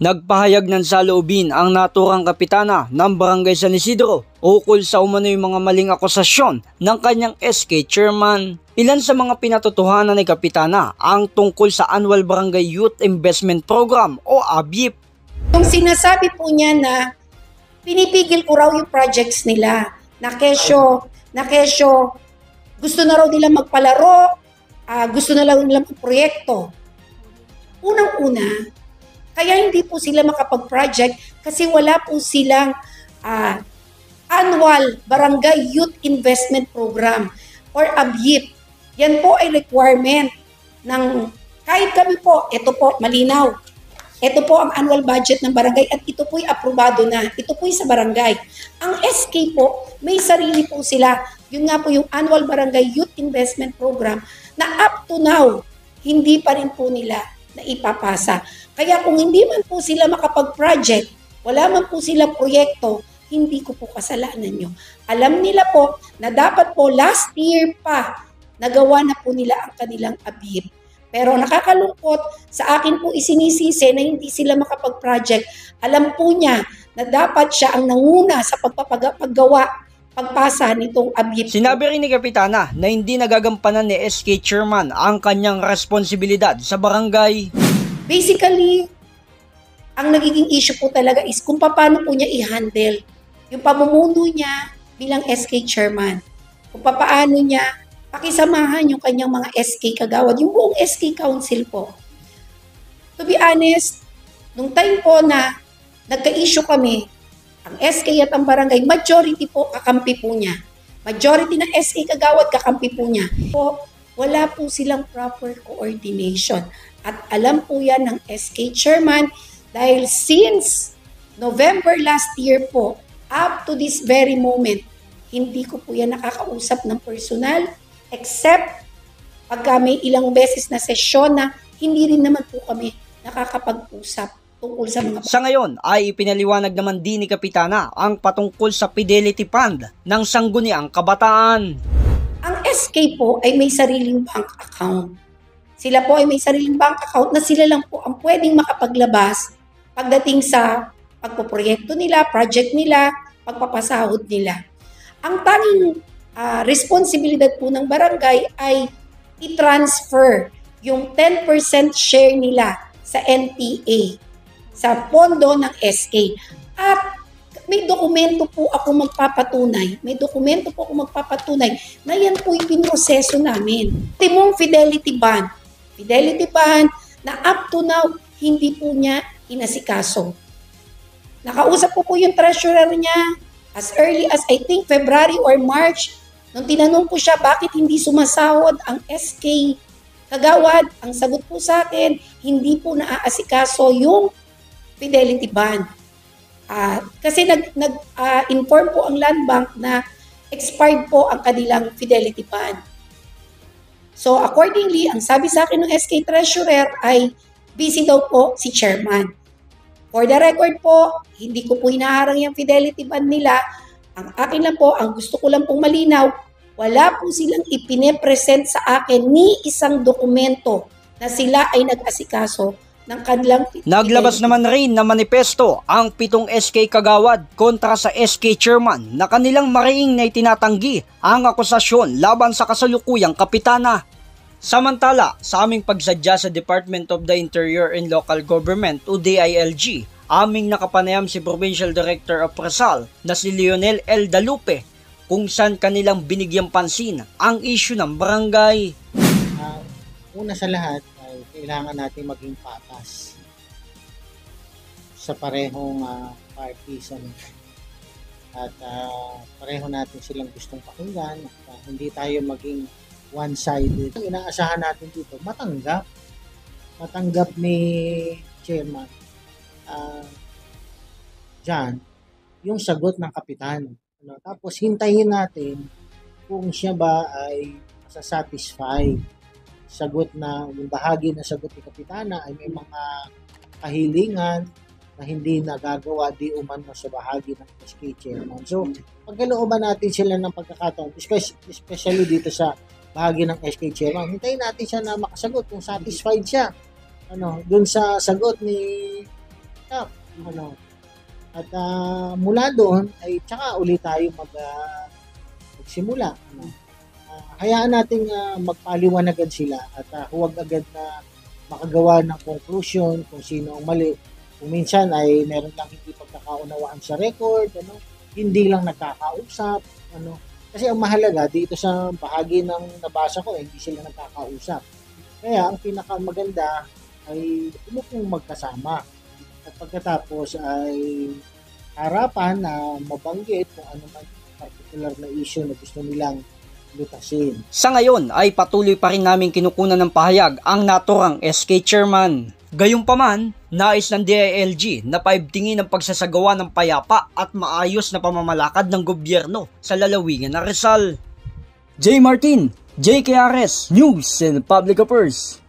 Nagpahayag ng saloobin ang naturang kapitana ng Barangay San Isidro ukol sa umano'y mga maling akusasyon ng kanyang SK chairman. Ilan sa mga pinatotohanan ni kapitana ang tungkol sa Annual Barangay Youth Investment Program o ABYIP. Yung sinasabi po niya na pinipigil ko raw yung projects nila, na kesyo gusto na raw nila magpalaro, gusto na raw nila magproyekto. Unang-una, kaya hindi po sila makapag-project kasi wala po silang Annual Barangay Youth Investment Program or ABYIP. Yan po ay requirement ng kahit kami po, ito po malinaw. Ito po ang annual budget ng barangay at ito po'y aprobado na. Ito po'y sa barangay. Ang SK po, may sarili po sila. Yun nga po yung Annual Barangay Youth Investment Program na up to now, hindi pa rin po nila na ipapasa. Kaya kung hindi man po sila makapag-project, wala man po sila proyekto, hindi ko po kasalanan nyo. Alam nila po na dapat po last year pa nagawa na po nila ang kanilang ABYIP. Pero nakakalungkot, sa akin po isinisisi na hindi sila makapag-project. Alam po niya na dapat siya ang nanguna sa pagpasa nitong ABYIP. Sinabi rin ni kapitana na hindi nagagampanan ni SK chairman ang kanyang responsibilidad sa barangay. Basically, ang nagiging issue po talaga is kung paano po niya i-handle yung pamumuno niya bilang SK chairman. Kung paano niya pakisamahan yung kanyang mga SK kagawad, yung buong SK council po. To be honest, nung time po na nagka-issue kami, ang SK at ang barangay, majority po kakampi po niya. Majority ng SK kagawad kakampi po niya. Wala po silang proper coordination. At alam po yan ng SK chairman dahil since November last year po, up to this very moment, hindi ko po yan nakakausap ng personal except pagka may ilang beses na sesyon na hindi rin naman po kami nakakapag-usap tungkol sa mga... Sa ngayon ay ipinaliwanag naman din ni kapitana ang patungkol sa Fidelity Fund ng Sangguniang Kabataan. Ang SK po ay may sariling bank account. Sila po ay may sariling bank account na sila lang po ang pwedeng makapaglabas pagdating sa pagpoproyekto nila, project nila, pagpapasahod nila. Ang tanging responsibilidad po ng barangay ay i-transfer yung 10% share nila sa NPA, sa pondo ng SK. At may dokumento po ako magpapatunay, na yan po yung pinroseso namin. Timong Fidelity Bond na up to now, hindi po niya inasikaso. Nakausap po yung treasurer niya as early as I think February or March. Nung tinanong ko siya bakit hindi sumasahod ang SK kagawad, ang sagot po sa akin, hindi po naaasikaso yung Fidelity Bond. Kasi nag-inform po ang Land Bank na expired po ang kanilang Fidelity Bond. So accordingly, ang sabi sa akin ng SK Treasurer ay busy daw po si Chairman. For the record po, hindi ko po hinaharang yung Fidelity Bond nila. Ang akin lang po, ang gusto ko lang pong malinaw, wala po silang ipine-present sa akin ni isang dokumento na sila ay nag-asikaso ng kanilang... Naglabas naman rin na manifesto ang 7 SK kagawad kontra sa SK chairman na kanilang mariing na itinatanggi ang akusasyon laban sa kasalukuyang kapitana. Samantala, sa aming pagsadya sa Department of the Interior and Local Government o DILG, aming nakapanayam si Provincial Director of Rizal na si Leonel L. Dalupe kung saan kanilang binigyang pansin ang issue ng barangay. Una sa lahat ay kailangan natin maging patas sa parehong parties at pareho natin silang gustong pakinggan at hindi tayo maging one-sided. Inaasahan natin dito, matanggap ni chairman dyan yung sagot ng kapitan. Tapos hintayin natin kung siya ba ay masasatisfy. Sagot na, yung bahagi na sagot ni kapitana ay may mga kahilingan na hindi nagagawa di umano sa bahagi ng SK chairman. So, pagkalooban natin sila ng pagkakataon, especially dito sa bahagi ng SK chairman, hintayin natin siya na makasagot kung satisfied siya dun sa sagot ni up. Ano. At mula doon ay tsaka ulit tayo magsimula. Ano. Hayaan nating magpaliwanagan sila at huwag agad na makagawa ng conclusion kung sino ang mali. Kung minsan ay meron lang hindi pagkakaunawaan sa record, ano, hindi lang nagkakausap, ano. Kasi ang mahalaga dito sa bahagi ng nabasa ko, hindi sila nagkakausap. Kaya ang pinakamaganda ay umupong magkasama. At pagkatapos ay harapan na mabanggit kung ano man particular na issue na gusto nilang lutasin. Sa ngayon ay patuloy pa rin namin kinukunan ng pahayag ang naturang SK chairman. Gayunpaman, nais ng DILG na paibtingin ang pagsasagawa ng payapa at maayos na pamamalakad ng gobyerno sa lalawigan ng Rizal. J. Martin, JKRS, News and Public Affairs.